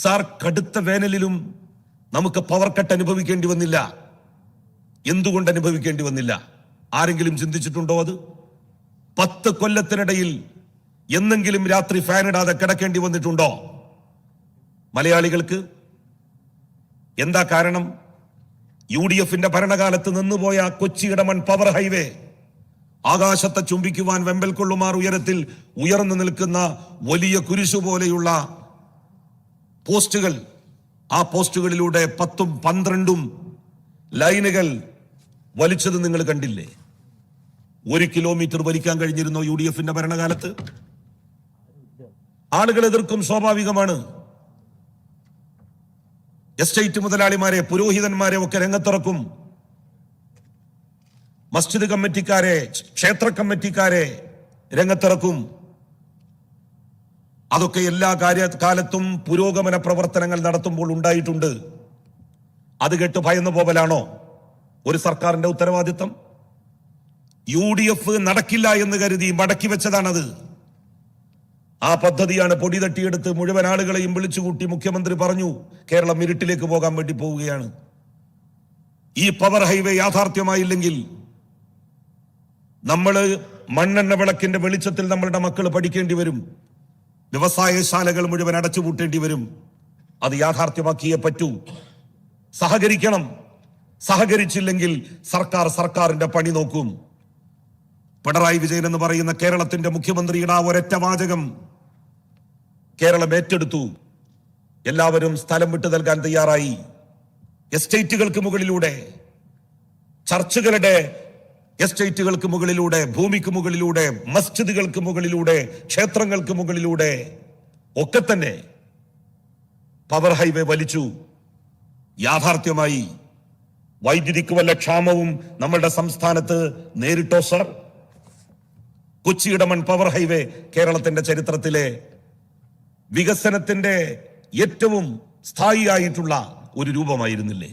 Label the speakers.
Speaker 1: Sir, കടുത്ത വേനലിലും നമുക്ക് power cut അനുഭവിക്കേണ്ടി വന്നില്ല. എന്തുകൊണ്ട് അനുഭവിക്കേണ്ടി വന്നില്ല? ആരെങ്കിലും ചിന്തിച്ചിട്ടുണ്ടോ? അത് 10 കൊല്ലത്തിനിടയിൽ എന്നെങ്കിലും രാത്രി ഫാൻ ഇടാതെ കിടക്കേണ്ടി വന്നിട്ടുണ്ടോ മലയാളികൾക്ക്? എന്താ കാരണം? UDFന്റെ ഭരണകാലത്ത് നിന്നുപോയ കൊച്ചി-ഇടമൺ പവർ ഹൈവേ ആകാശത്തെ ചുംബിക്കുവാൻ വെമ്പൽ കൊള്ളുമാർ ഉയരത്തിൽ ഉയർന്നു നിൽക്കുന്ന വലിയ കുരിശു പോലെയുള്ള പോസ്റ്റുകൾ, ആ പോസ്റ്റുകളിലൂടെ 10ഉം 12ഉം ലൈനുകൾ വലിച്ചത് നിങ്ങൾ കണ്ടില്ലേ? 1 കിലോമീറ്റർ വലിക്കാൻ കഴിഞ്ഞിരുന്നോ UDFന്റെ ഭരണകാലത്ത്? ആളുകൾ എതിർക്കും, സ്വാഭാവികമാണ്. എസ്റ്റേറ്റ് മുതലാളിമാരെ, പുരോഹിതന്മാരെ ഒക്കെ രംഗത്തിറക്കും. മസ്ജിദ് കമ്മിറ്റിക്കാരെ, ക്ഷേത്ര കമ്മിറ്റിക്കാരെ രംഗത്തിറക്കും. അതൊക്കെ എല്ലാ കാലത്തും പുരോഗമന പ്രവർത്തനങ്ങൾ നടത്തുമ്പോൾ ഉണ്ടായിട്ടുണ്ട്. അത് കേട്ട് ഭയന്നു പോവലാണോ ഒരു സർക്കാരിന്റെ ഉത്തരവാദിത്തം? UDF നടക്കില്ല എന്ന് കരുതി മടക്കി വെച്ചതാണത്. ആ പദ്ധതിയാണ് പൊടി തട്ടിയെടുത്ത് മുഴുവൻ ആളുകളെയും വിളിച്ചുകൂട്ടി മുഖ്യമന്ത്രി പറഞ്ഞു, കേരളം ഇരുട്ടിലേക്ക് പോകാൻ വേണ്ടി പോവുകയാണ്. ഈ പവർ ഹൈവേ യാഥാർത്ഥ്യമായില്ലെങ്കിൽ നമ്മള് മണ്ണെണ്ണ വിളക്കിന്റെ വെളിച്ചത്തിൽ നമ്മളുടെ മക്കൾ പഠിക്കേണ്ടി വരും. വ്യവസായശാലകൾ മുഴുവൻ അടച്ചുപൂട്ടേണ്ടി വരും. അത് യാഥാർത്ഥ്യമാക്കിയേ പറ്റൂ. സഹകരിക്കണം. സഹകരിച്ചില്ലെങ്കിൽ സർക്കാരിന്റെ പണി നോക്കും. പിണറായി വിജയൻ എന്ന് പറയുന്ന കേരളത്തിന്റെ മുഖ്യമന്ത്രിയുടെ ആ ഒരൊറ്റ വാചകം കേരളം ഏറ്റെടുത്തു. എല്ലാവരും സ്ഥലം വിട്ടു നൽകാൻ തയ്യാറായി. എസ്റ്റേറ്റുകൾക്ക് മുകളിലൂടെ, ചർച്ചുകളുടെ എസ്റ്റേറ്റുകൾക്ക് മുകളിലൂടെ, ഭൂമിക്ക് മുകളിലൂടെ, മസ്ജിദുകൾക്ക് മുകളിലൂടെ, ക്ഷേത്രങ്ങൾക്ക് മുകളിലൂടെ ഒക്കെ തന്നെ പവർ ഹൈവേ വലിച്ചു. യാഥാർത്ഥ്യമായി. വൈദ്യുതിക്ക് വല്ല ക്ഷാമവും നമ്മളുടെ സംസ്ഥാനത്ത് നേരിട്ടോ സർ? കൊച്ചി-ഇടമൺ പവർ ഹൈവേ കേരളത്തിന്റെ ചരിത്രത്തിലെ വികസനത്തിന്റെ ഏറ്റവും സ്ഥായിയായിട്ടുള്ള ഒരു രൂപമായിരുന്നില്ലേ?